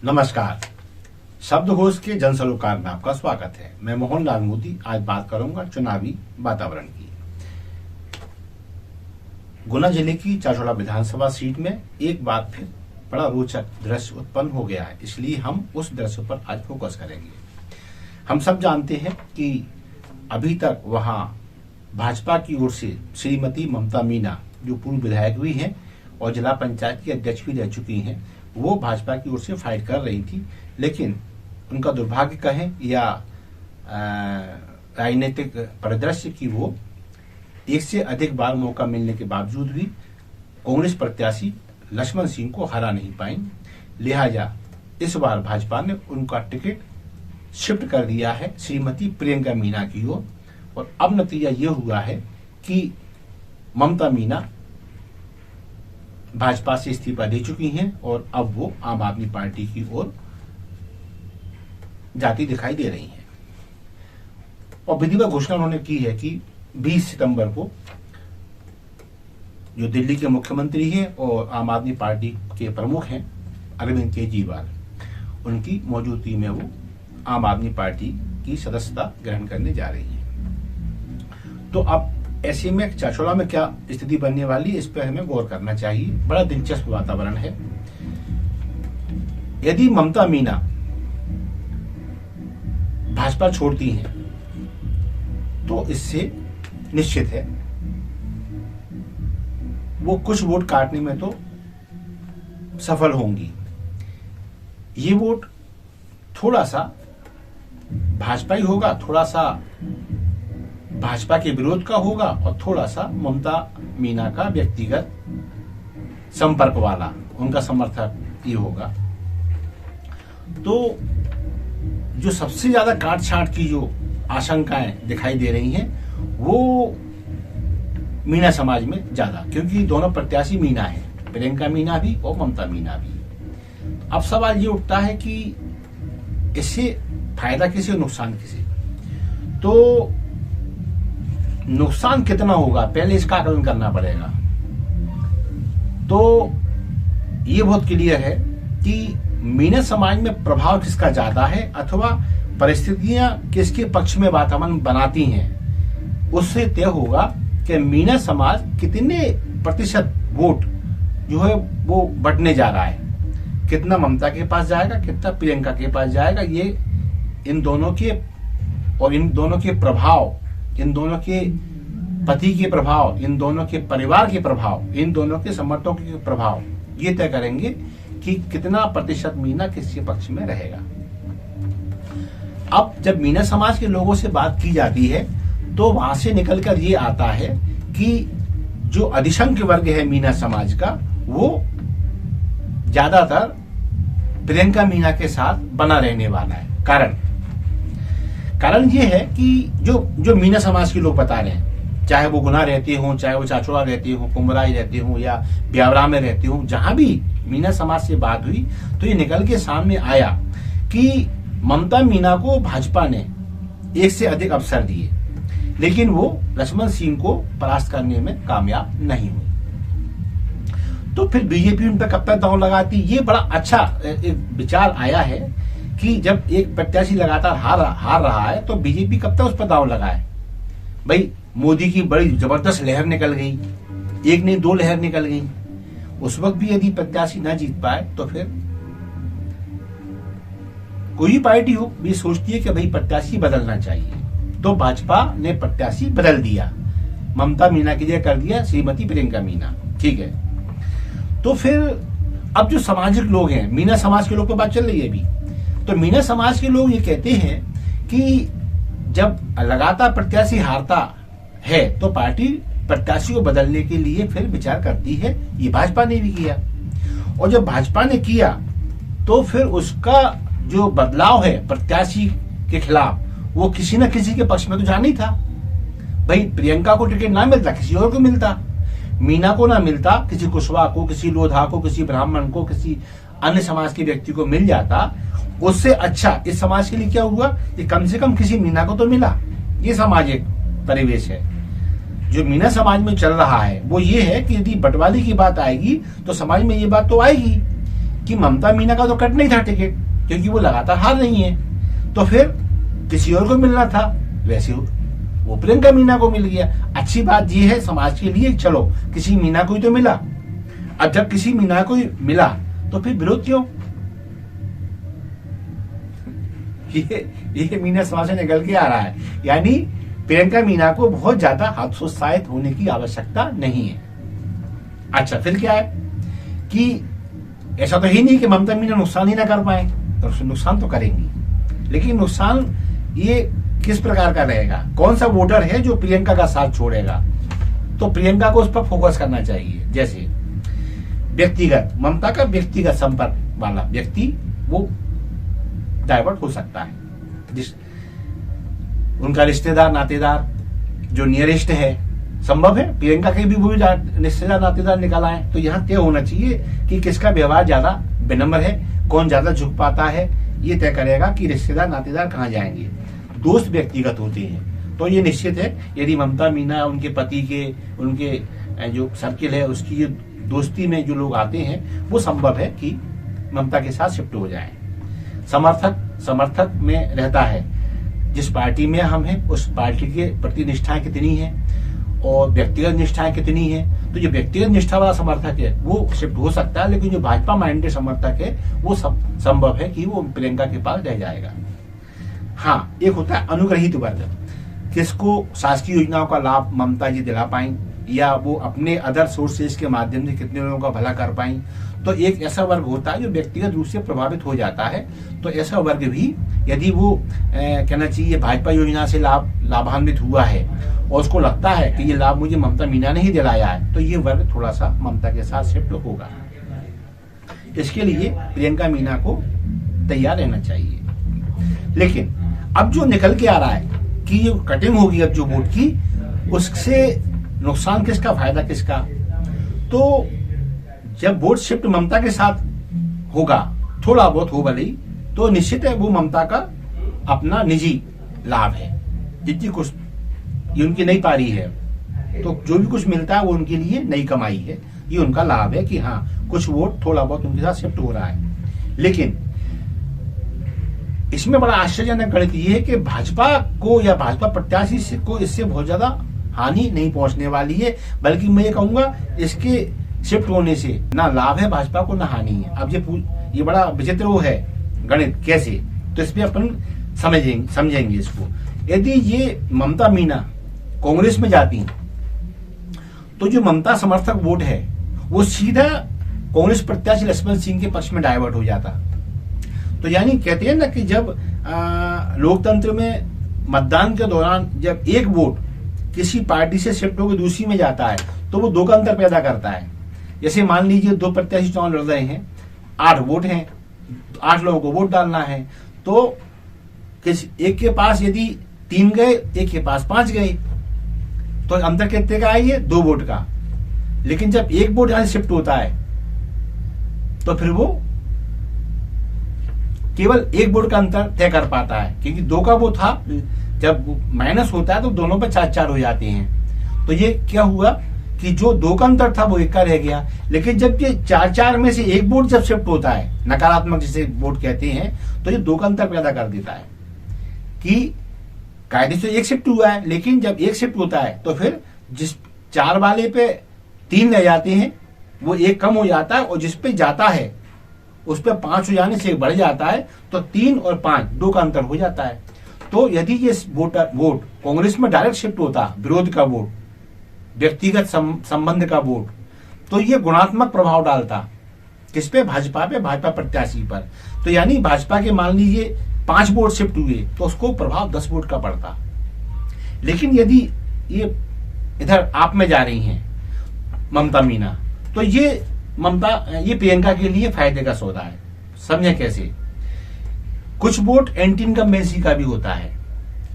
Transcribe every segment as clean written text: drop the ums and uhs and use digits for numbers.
नमस्कार। शब्दकोश के जन सरोकार में आपका स्वागत है। मैं मोहन लाल मोदी आज बात करूंगा चुनावी वातावरण की। गुना जिले की चाचौड़ा विधानसभा सीट में एक बार फिर बड़ा रोचक दृश्य उत्पन्न हो गया है, इसलिए हम उस दृश्य पर आज फोकस करेंगे। हम सब जानते हैं कि अभी तक वहां भाजपा की ओर से श्रीमती ममता मीना, जो पूर्व विधायक भी हैं और जिला पंचायत की अध्यक्ष भी रह चुकी हैं, वो भाजपा की ओर से फाइट कर रही थी। लेकिन उनका दुर्भाग्य कहें या राजनीतिक परिदृश्य की वो एक से अधिक बार मौका मिलने के बावजूद भी कांग्रेस प्रत्याशी लक्ष्मण सिंह को हरा नहीं पाई। लिहाजा इस बार भाजपा ने उनका टिकट शिफ्ट कर दिया है श्रीमती प्रियंका मीना की ओर। और अब नतीजा ये हुआ है कि ममता मीना भाजपा से इस्तीफा दे चुकी हैं और अब वो आम आदमी पार्टी की ओर जाती दिखाई दे रही हैं। और विधिवत घोषणा उन्होंने की है कि 20 सितंबर को जो दिल्ली के मुख्यमंत्री हैं और आम आदमी पार्टी के प्रमुख हैं अरविंद केजरीवाल, उनकी मौजूदगी में वो आम आदमी पार्टी की सदस्यता ग्रहण करने जा रही हैं। तो अब ऐसे में चाचौड़ा में क्या स्थिति बनने वाली है, इस पर हमें गौर करना चाहिए। बड़ा दिलचस्प वातावरण है। यदि ममता मीना भाजपा छोड़ती हैं तो इससे निश्चित है वो कुछ वोट काटने में तो सफल होंगी। ये वोट थोड़ा सा भाजपा ही होगा, थोड़ा सा भाजपा के विरोध का होगा और थोड़ा सा ममता मीना का व्यक्तिगत संपर्क वाला उनका समर्थक ये होगा। तो जो सबसे ज्यादा काट छांट की जो आशंकाएं दिखाई दे रही हैं वो मीना समाज में ज्यादा, क्योंकि दोनों प्रत्याशी मीना है, प्रियंका मीना भी और ममता मीना भी। अब सवाल ये उठता है कि इससे फायदा किसे और नुकसान किसे। तो नुकसान कितना होगा पहले इसका आकलन करना पड़ेगा। तो ये बहुत क्लियर है कि मीना समाज में प्रभाव किसका ज्यादा है अथवा परिस्थितियां किसके पक्ष में वातावरण बनाती हैं, उससे तय होगा कि मीना समाज कितने प्रतिशत वोट जो है वो बंटने जा रहा है। कितना ममता के पास जाएगा, कितना प्रियंका के पास जाएगा, ये इन दोनों के और इन दोनों के प्रभाव, इन दोनों के पति के प्रभाव, इन दोनों के परिवार के प्रभाव, इन दोनों के समर्थकों के प्रभाव ये तय करेंगे कि कितना प्रतिशत मीना किसके पक्ष में रहेगा। अब जब मीना समाज के लोगों से बात की जाती है तो वहां से निकलकर ये आता है कि जो अधिसंख्य वर्ग है मीना समाज का वो ज्यादातर प्रियंका मीना के साथ बना रहने वाला है। कारण ये है कि जो मीना समाज के लोग बता रहे हैं, चाहे वो गुना रहते हो, चाहे वो चाचौड़ा रहते हो, कुमराई रहते हो या ब्यावरा में रहते हो, जहां भी मीना समाज से बात हुई तो ये निकल के सामने आया कि ममता मीना को भाजपा ने एक से अधिक अवसर दिए, लेकिन वो लक्ष्मण सिंह को परास्त करने में कामयाब नहीं हुई। तो फिर बीजेपी उन पर कब तक दांव लगाती। ये बड़ा अच्छा एक विचार आया है कि जब एक प्रत्याशी लगातार हार रहा है तो बीजेपी कब तक उस पर दांव लगाए। भाई मोदी की बड़ी जबरदस्त लहर निकल गई, एक नहीं दो लहर निकल गई। उस वक्त भी यदि प्रत्याशी ना जीत पाए तो फिर कोई पार्टी हो भी सोचती है कि भाई प्रत्याशी बदलना चाहिए। तो भाजपा ने प्रत्याशी बदल दिया, ममता मीना की जगह कर दिया श्रीमती प्रियंका मीना। ठीक है, तो फिर अब जो सामाजिक लोग हैं, मीना समाज के लोग पर बात चल रही है अभी, तो मीना समाज के लोग ये कहते हैं कि जब लगातार प्रत्याशी हारता है तो पार्टी प्रत्याशी को बदलने के लिए फिर विचार करती है। ये भाजपा ने भी किया और जब भाजपा ने किया तो फिर उसका जो बदलाव है प्रत्याशी के खिलाफ वो किसी न किसी के पक्ष में तो जाना ही था। भाई प्रियंका को टिकट ना मिलता किसी और को मिलता, मीना को ना मिलता किसी कुशवाहा को, किसी लोधा को, किसी ब्राह्मण को, किसी अन्य समाज के व्यक्ति को मिल जाता। उससे अच्छा इस समाज के लिए क्या हुआ कि कम से कम किसी मीना को तो मिला। ये सामाजिक परिवेश है जो मीना समाज में चल रहा है। वो ये है कि यदि बंटवारे की बात आएगी तो समाज में ये बात तो आएगी कि ममता मीना का तो कट नहीं था टिकट, क्योंकि वो लगातार हार रही है, तो फिर किसी और को मिलना था, वैसे वो प्रियंका मीना को मिल गया। अच्छी बात ये है समाज के लिए, चलो किसी मीना को ही तो मिला। अब जब किसी मीना को मिला तो फिर विरोध क्यों? ये मीना समाज से निकल के आ रहा है, यानी प्रियंका मीना को बहुत ज्यादा हतोत्साहित होने की आवश्यकता नहीं है। अच्छा, फिर क्या है कि ऐसा तो ही नहीं कि ममता मीना नुकसान ही ना कर पाए, तो नुकसान तो करेंगी, लेकिन नुकसान ये किस प्रकार का रहेगा? कौन सा वोटर है जो प्रियंका का साथ छोड़ेगा? तो प्रियंका को उस पर फोकस करना चाहिए। जैसे व्यक्तिगत, ममता का व्यक्तिगत संपर्क वाला व्यक्ति वो डाइवर्ट हो सकता है, जिस उनका रिश्तेदार नातेदार जो नियरेस्ट है, संभव है प्रियंका के भी वो रिश्तेदार नातेदार निकल आए। तो यहाँ तय होना चाहिए कि किसका व्यवहार ज्यादा विनम्र है, कौन ज्यादा झुक पाता है, ये तय करेगा कि रिश्तेदार नातेदार कहाँ जाएंगे। दोस्त व्यक्तिगत होते हैं, तो ये निश्चित है यदि ममता मीना उनके पति के, उनके जो सर्किल है उसकी ये दोस्ती में जो लोग आते हैं, वो संभव है कि ममता के साथ शिफ्ट हो जाएं। समर्थक में रहता है, जिस पार्टी में हम हैं उस पार्टी के प्रति निष्ठाएं कितनी है और व्यक्तिगत निष्ठाएं कितनी है। तो जो व्यक्तिगत निष्ठा वाला समर्थक है वो शिफ्ट हो सकता है, लेकिन जो भाजपा माइंडेड समर्थक है वो संभव है कि वो प्रियंका के पास रह जाएगा। हाँ, एक होता है अनुग्रहित वर्ग, किसको शासकीय योजनाओं का लाभ ममता जी दिला पाई या वो अपने अदर सोर्सेज के माध्यम से कितने लोगों का भला कर पाई। तो एक ऐसा वर्ग होता है जो व्यक्तिगत रूप से प्रभावित हो जाता है। तो ऐसा वर्ग भी यदि वो कहना चाहिए भाजपा योजना से लाभान्वित हुआ है और उसको लगता है कि ये लाभ मुझे ममता मीना ने ही दिलाया है, तो ये वर्ग थोड़ा सा ममता के साथ शिफ्ट होगा। इसके लिए प्रियंका मीना को तैयार रहना चाहिए। लेकिन अब जो निकल के आ रहा है कि ये कटिंग होगी अब जो वोट की, उससे नुकसान किसका, फायदा किसका? तो जब वोट शिफ्ट ममता के साथ होगा, थोड़ा बहुत हो भले, तो निश्चित है वो ममता का अपना निजी लाभ है। जितनी कुछ ये उनकी नई पारी है, तो जो भी कुछ मिलता है वो उनके लिए नई कमाई है, ये उनका लाभ है कि हाँ कुछ वोट थोड़ा बहुत उनके साथ शिफ्ट हो रहा है। लेकिन इसमें बड़ा आश्चर्यजनक गणित ये है कि भाजपा को या भाजपा प्रत्याशी को इससे बहुत ज्यादा हानि नहीं पहुंचने वाली है, बल्कि मैं ये कहूंगा इसके शिफ्ट होने से ना लाभ है भाजपा को ना हानि है। अब ये बड़ा विचित्र वो है गणित, कैसे? तो इसमें अपन समझेंगे इसको। यदि ये ममता मीना कांग्रेस में जाती तो जो ममता समर्थक वोट है वो सीधा कांग्रेस प्रत्याशी लक्ष्मण सिंह के पक्ष में डाइवर्ट हो जाता। तो यानी कहते हैं ना कि जब लोकतंत्र में मतदान के दौरान जब एक वोट किसी पार्टी से शिफ्ट होकर दूसरी में जाता है तो वो दो का अंतर पैदा करता है। जैसे मान लीजिए दो प्रत्याशी चुनाव लड़ रहे हैं, 8 वोट हैं, 8 लोगों को वोट डालना है, तो एक के पास यदि 3 गए, एक के पास 5 गए, तो अंतर कितने का है? ये 2 वोट का। लेकिन जब एक वोट यहां शिफ्ट होता है तो फिर वो केवल 1 वोट का अंतर तय कर पाता है, क्योंकि 2 का वो था, जब माइनस होता है तो दोनों पे 4-4 हो जाते हैं। तो ये क्या हुआ कि जो 2 का अंतर था वो 1 का रह गया। लेकिन जब ये 4-4 में से 1 वोट जब शिफ्ट होता है, नकारात्मक जिसे वोट कहते हैं, तो ये 2 का अंतर पैदा कर देता है कि कायदे से 1 शिफ्ट हुआ है, लेकिन जब 1 शिफ्ट होता है तो फिर जिस 4 वाले पे 3 रह जाते हैं वो 1 कम हो जाता है, और जिस पे जाता है उस पे 5 हो जाने से 1 बढ़ जाता है, तो 3 और 5 2 का अंतर हो जाता है। तो यदि ये वोट कांग्रेस में डायरेक्ट शिफ्ट होता, विरोध का वोट, व्यक्तिगत संबंध का वोट, तो ये गुणात्मक प्रभाव डालता किस पे? भाजपा पे, भाजपा प्रत्याशी पर। तो यानी भाजपा के मान लीजिए 5 वोट शिफ्ट हुए तो उसको प्रभाव 10 वोट का पड़ता। लेकिन यदि ये इधर आप में जा रही हैं ममता मीना, तो ये प्रियंका के लिए फायदे का सौदा है। समझे कैसे? कुछ वोट एंटी इनकम्बेंसी का भी होता है।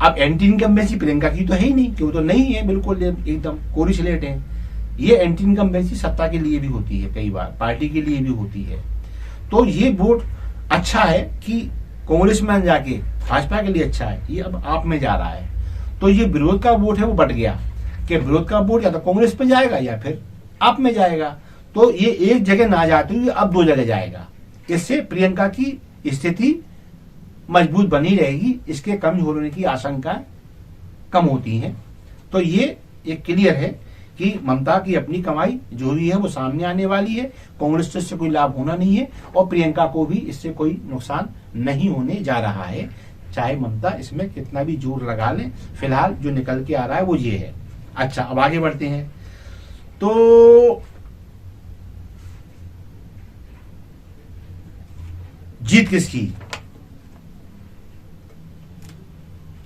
अब एंटी इनकम्बेंसी प्रियंका की तो है ही नहीं, कि वो तो नहीं है, बिल्कुल एकदम कोरी स्लेट है। ये एंटी इनकम्बेंसी सत्ता के लिए भी होती है, कई बार पार्टी के लिए भी होती है। तो ये वोट अच्छा है कि कांग्रेस में जाके भाजपा के लिए अच्छा है, ये अब आप में जा रहा है। तो ये विरोध का वोट है वो बढ़ गया कि विरोध का वोट या तो कांग्रेस पे जाएगा या फिर आप में जाएगा। तो ये एक जगह ना जाते हुए अब 2 जगह जाएगा, इससे प्रियंका की स्थिति मजबूत बनी रहेगी, इसके कमजोर होने की आशंका कम होती हैं। तो ये एक क्लियर है कि ममता की अपनी कमाई जो भी है वो सामने आने वाली है, कांग्रेस से इससे कोई लाभ होना नहीं है और प्रियंका को भी इससे कोई नुकसान नहीं होने जा रहा है, चाहे ममता इसमें कितना भी जोर लगा ले। फिलहाल जो निकल के आ रहा है वो ये है। अच्छा, अब आगे बढ़ते हैं। तो जीत किसकी,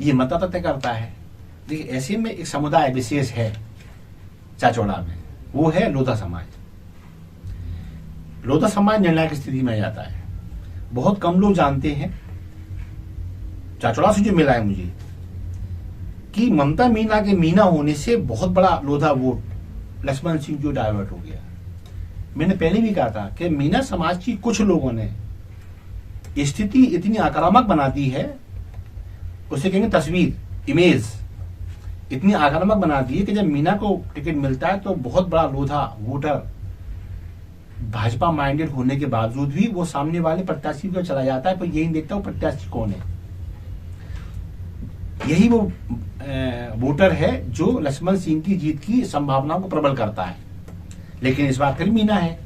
ये मतदाता तय करता है। देखिए, ऐसे में एक समुदाय विशेष है चाचौड़ा में, वो है लोधा समाज। लोधा समाज निर्णायक स्थिति में जाता है। बहुत कम लोग जानते हैं, चाचौड़ा से जो मिला है मुझे, कि ममता मीना के मीना होने से बहुत बड़ा लोधा वोट लक्ष्मण सिंह जो डाइवर्ट हो गया। मैंने पहले भी कहा था कि मीना समाज की कुछ लोगों ने स्थिति इतनी आक्रामक बना दी है, उसे कहेंगे तस्वीर, इमेज इतनी आक्रामक बना दी है कि जब मीना को टिकट मिलता है तो बहुत बड़ा लोधा वोटर भाजपा माइंडेड होने के बावजूद भी वो सामने वाले प्रत्याशी को चला जाता है, पर यही देखता है प्रत्याशी कौन है। यही वो वोटर है जो लक्ष्मण सिंह की जीत की संभावनाओं को प्रबल करता है। लेकिन इस बार फिर मीना है,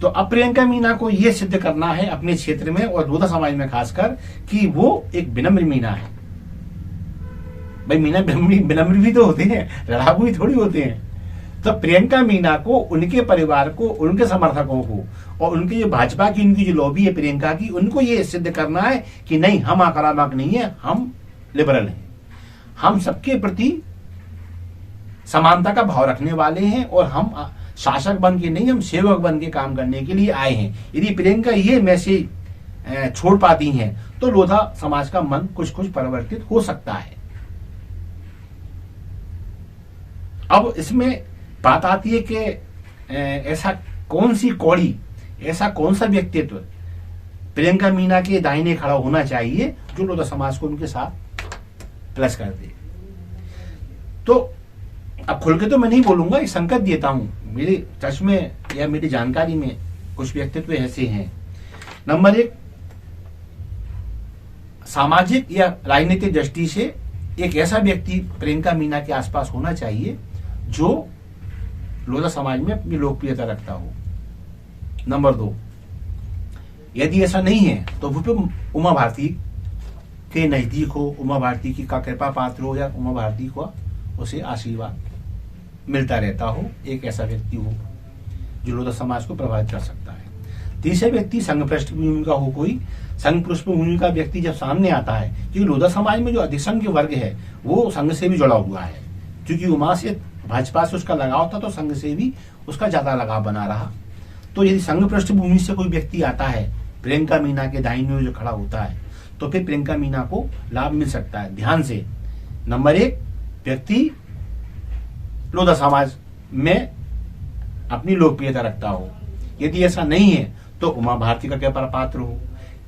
तो अब प्रियंका मीना को यह सिद्ध करना है अपने क्षेत्र में और लोधा समाज में खासकर कि वो एक विनम्र मीना है। भाई मीना विनम्र भी तो होते हैं, लड़ाकू भी थोड़ी होते हैं। तो प्रियंका मीना को, उनके परिवार को, उनके समर्थकों को और उनके जो भाजपा की उनकी जो लॉबी है प्रियंका की, उनको ये सिद्ध करना है कि नहीं, हम आक्रामक नहीं है, हम लिबरल हैं, हम सबके प्रति समानता का भाव रखने वाले हैं और हम शासक बन के नहीं, हम सेवक बन के काम करने के लिए आए हैं। यदि प्रियंका ये मैसेज छोड़ पाती हैं तो लोधा समाज का मन कुछ कुछ परिवर्तित हो सकता है। अब इसमें बात आती है कि ऐसा कौन सी कौड़ी, ऐसा कौन सा व्यक्तित्व प्रियंका मीना के दाहिने खड़ा होना चाहिए जो लोधा समाज को उनके साथ प्लस कर दे। तो अब खुल के तो मैं नहीं बोलूंगा, एक संकेत देता हूं, मेरे टच में या मेरी जानकारी में कुछ व्यक्तित्व ऐसे हैं। नंबर 1, सामाजिक या राजनीतिक दृष्टि से एक ऐसा व्यक्ति प्रियंका मीना के आसपास होना चाहिए जो लोधा समाज में अपनी लोकप्रियता रखता हो। नंबर 2, यदि ऐसा नहीं है तो वो उमा भारती के नजदीक हो, उमा भारती की का कृपा पात्र हो या उमा भारती को उसे आशीर्वाद मिलता रहता हो, एक ऐसा व्यक्ति हो जो लोधा समाज को प्रभावित कर सकता है। तीसरा व्यक्ति संघ पृष्ठभूमि का हो, कोई संघ पृष्ठभूमि का व्यक्ति जब सामने आता है, क्योंकि लोधा समाज में जो अधिसंख्य वर्ग है वो संघ से भी जुड़ा हुआ है, क्योंकि उमा से भाजपा से उसका लगाव था तो संघ से भी उसका ज्यादा लगाव बना रहा। तो यदि संघ पृष्ठभूमि से कोई व्यक्ति आता है प्रियंका मीना के दाहिने ओर जो खड़ा होता है तो फिर प्रियंका मीना को लाभ मिल सकता है। ध्यान से, नंबर 1 व्यक्ति लोधा समाज में अपनी लोकप्रियता रखता हो। यदि ऐसा नहीं है तो उमा भारती का क्या पात्र हो,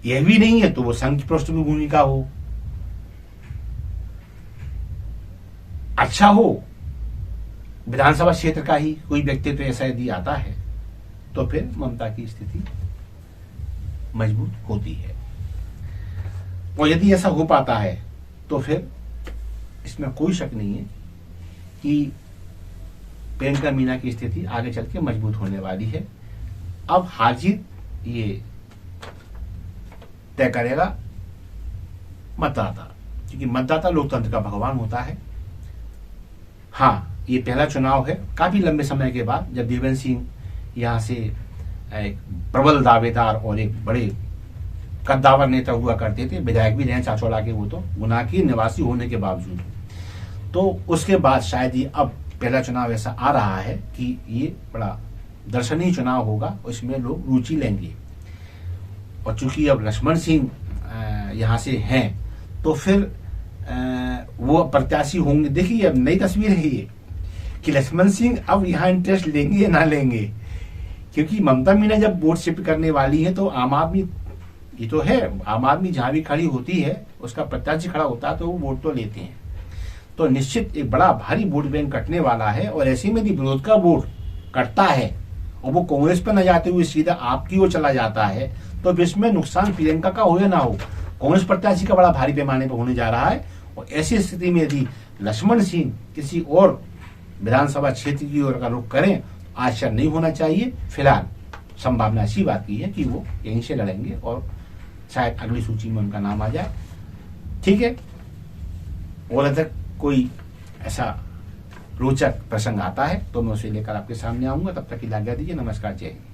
यह भी नहीं है तो वो संघ पृष्ठभूमि का हो, अच्छा हो, विधानसभा क्षेत्र का ही कोई व्यक्ति तो ऐसा यदि आता है तो फिर ममता की स्थिति मजबूत होती है। और यदि ऐसा हो पाता है तो फिर इसमें कोई शक नहीं है कि प्रियंका मीना की स्थिति आगे चल के मजबूत होने वाली है। अब हार जीत ये तय करेगा मतदाता, क्योंकि मतदाता लोकतंत्र का भगवान होता है। हाँ, ये पहला चुनाव है काफी लंबे समय के बाद, जब देवेंद्र सिंह यहाँ से एक प्रबल दावेदार और एक बड़े कद्दावर नेता हुआ करते थे, विधायक भी रहे चाचौड़ा के, वो तो गुना की निवासी होने के बावजूद। तो उसके बाद शायद ये अब पहला चुनाव ऐसा आ रहा है कि ये बड़ा दर्शनीय चुनाव होगा, उसमें लोग रुचि लेंगे। और चूंकि अब लक्ष्मण सिंह यहाँ से हैं तो फिर वो प्रत्याशी होंगे। देखिए, अब नई तस्वीर है ये कि लक्ष्मण सिंह अब यहाँ इंटरेस्ट लेंगे या ना लेंगे, क्योंकि ममता मीना जब वोट शिफ्ट करने वाली है तो आम आदमी, ये तो है, आम आदमी जहां भी खड़ी होती है उसका प्रत्याशी खड़ा होता है तो वो वोट तो लेते हैं। तो निश्चित एक बड़ा भारी वोट बैंक कटने वाला है। और ऐसे में यदि विरोध का वोट कटता है और वो कांग्रेस पे न जाते हुए सीधा आपकी ओर चला जाता है, तो इसमें नुकसान प्रियंका का हो या ना हो, कांग्रेस प्रत्याशी का बड़ा भारी पैमाने पर होने जा रहा है। और ऐसी स्थिति में यदि लक्ष्मण सिंह किसी और विधानसभा क्षेत्र की ओर का रुख करें, आश्चर्य नहीं होना चाहिए। फिलहाल संभावना ऐसी बात की है कि वो यहीं से लड़ेंगे और शायद अगली सूची में उनका नाम आ जाए। ठीक है, और अगर कोई ऐसा रोचक प्रसंग आता है तो मैं उसे लेकर आपके सामने आऊंगा। तब तक की आज्ञा दीजिए। नमस्कार, जय हिंद।